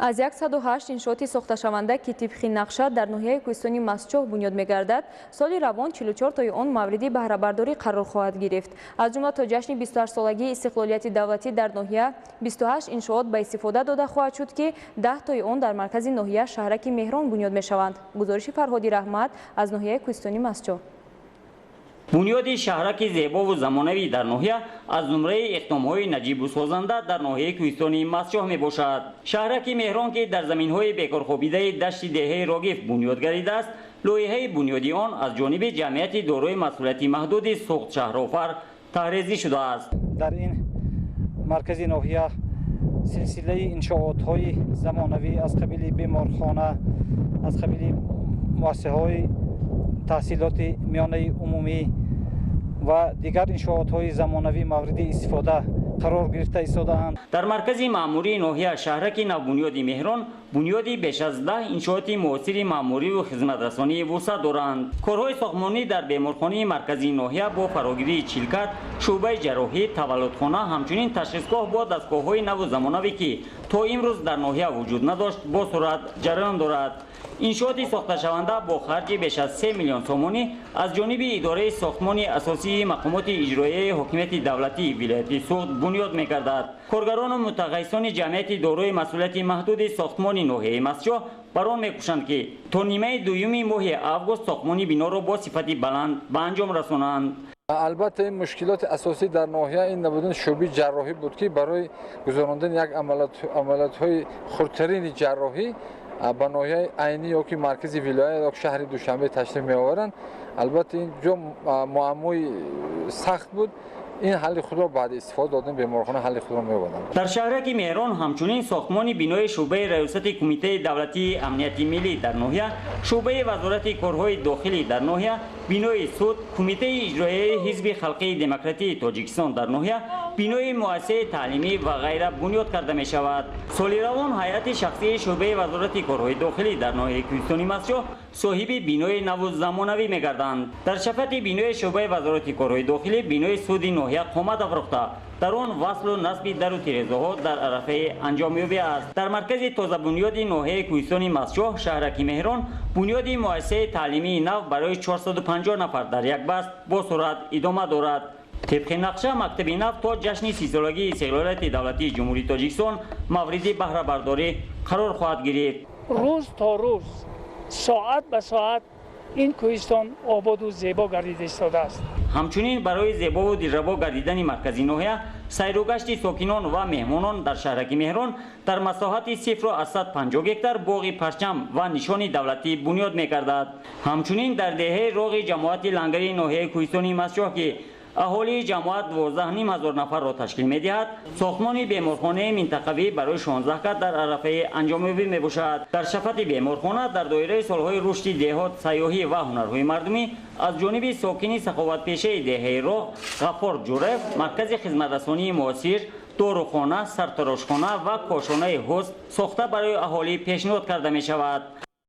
از 108 انشاءات ساخته‌شونده که طبق نقشه در ناحیه کوهستانی مسجح بنیاد می‌گردد، سال روان 44 تای آن موردی بهره برداری قرار خواهد گرفت. از جمله تا جشن 28 سالگی استقلالیت دولتی در ناحیه 28 انشاءات به استفاده داده خواهد شد که 10 تای آن در مرکز ناحیه شهرک مهران بنیاد می‌شوند. گزارش فرهادی رحمت از ناحیه کوهستانی مسجح. بنیاد شهرک زیبا و زمانوی در ناحیه از زمره اقدام‌های نجیب و سازنده در ناحیه کوهستانی مسجح میباشد. شهرک مهران که در زمین‌های بیکار خوابیده دشت دهه راگیف بنیاد گردیده است، لایحه بنیادی آن از جانب جمعیت دارای مسئولیت محدود سوخت شهرآفر طرحریزی شده است. در این مرکز ناحیه سلسله انشاءات‌های زمانوی از قبیل بیمارخانه، از قبیل مؤسسه‌های تحصیلات میانه عمومی و دیگر انشاءات‌های زمانوی مورد استفاده قرار گرفته ایستاده‌اند. در مرکز معموری ناحیه شهرک نوبنیاد مهران بنیادی بیش از 10 انشاءات معاصر معموری و خدمترسانی وسعت دارند. کارهای ساختمانی در بیمارخانه مرکزی ناحیه با فراگیری چیلکت، شعبه جراحی، تولدخانه، همچنین تشخیصگاه با دستگاه‌های نو و زمانوی که تا امروز در ناحیه وجود نداشت با سرعت جریان دارد. انشاءات ساخته شونده با خرج بیش از 3 میلیون تومانی از جانب اداره ساختمان اساسی مقامات اجرایی حکومت دولتی ولایت سوخت بنیاد می‌گردد. کارگران و متخصصان جمعیت دارای مسئولیت محدود ساختمان ناحیه مسجح برآن می‌کوشند که تا نیمه دوم ماه آگوست ساختمان بنا را با صفت بلند به انجام رسانند. البته این مشکلات اساسی در ناحیه این نبودن شعبه جراحی بود که برای گذراندن یک عملیات‌های خردترین جراحی به ناحیه عینی یا که مرکزی ولایت یا شهر دوشنبه تشریف می آورند. البته این جو معمای سخت بود. این حل خود را بعد استفاده دادن بیمارخانه حل خود را می‌آوردند. در شهرک مهران همچنین ساختمان بنای شعبه ریاست کمیته دولتی امنیت ملی در ناحیه، شعبه وزارت کارهای داخلی در ناحیه، بنای سود، کمیته اجرایی حزب خلقی دموکراتی تاجیکستان در ناحیه، بنای مؤسسه تعلیمی و غیره بنیاد کرده می شود. سال روان هیئت شخصی شعبه وزارت کارهای داخلی در ناحیه کوهستانی مسجح صاحب بنای نو زمانوی می‌گردند. در شفت بنای شعبه وزارت کارهای داخلی بنای سود ناحیه قامت افروخته در آن وصل و نصب در و تیره‌زاها در عرفه انجام یافته است. در مرکز تازه بنیاد ناحیه کوهستانی مسجح شهرک مهران بنیاد مؤسسه تعلیمی نو برای 450 نفر در یک بست با سرعت ادامه دارد. طبق نقشه مکتب نو تا جشن 30 سالگی استقلالیت دولتی جمهوری تاجیکستان مورد بهره برداری قرار خواهد گرفت. روز تا روز، ساعت به ساعت این کوهستان آباد و زیبا گردیده ایستاده است. همچنین برای زیبا و دلربا گردیدن مرکزی ناحیه سیر و گشت ساکنان و مهمانان در شهرک مهران در مساحت 0 از 150 هکتار باغ پرچم و نشان دولتی بنیاد می‌گردد. همچنین در دهه راغ جماعت لنگری ناحیه کوهستانی مسجح که اهالی جماعت 12,500 نفر را تشکیل می‌دهد، ساختمان بیمارخانه منطقوی برای 16 کات در عرفه انجام یافته می‌باشد. در شفت بیمارخانه در دایره سالهای رشد دهات، سیاحی و هنرهای مردمی از جانب ساکنی سخاوت‌پیشه دهه راغ غفار جورف مرکز خدمترسانی معاصر، داروخانه، سرتراشخانه و کاشانه حوض ساخته برای اهالی پیشنهاد کرده می‌شود.